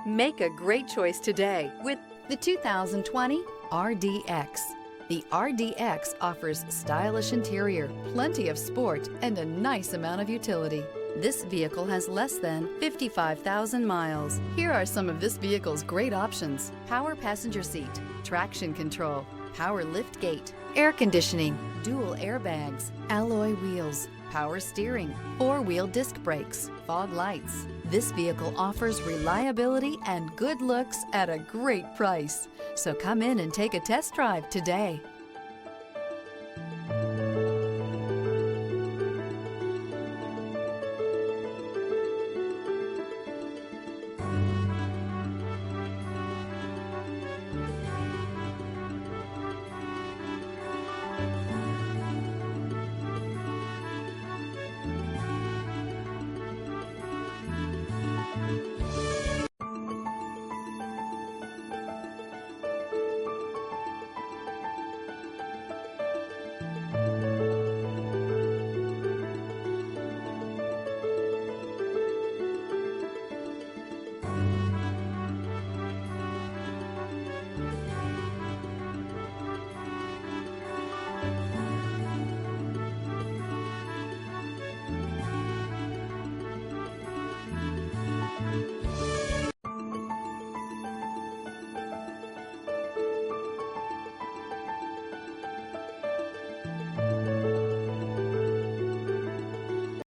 Make a great choice today with the 2020 RDX. The RDX offers stylish interior, plenty of sport, and a nice amount of utility. This vehicle has less than 55,000 miles. Here are some of this vehicle's great options: power passenger seat, traction control, power lift gate, air conditioning, dual airbags, alloy wheels, power steering, four-wheel disc brakes, fog lights. This vehicle offers reliability and good looks at a great price. So come in and take a test drive today.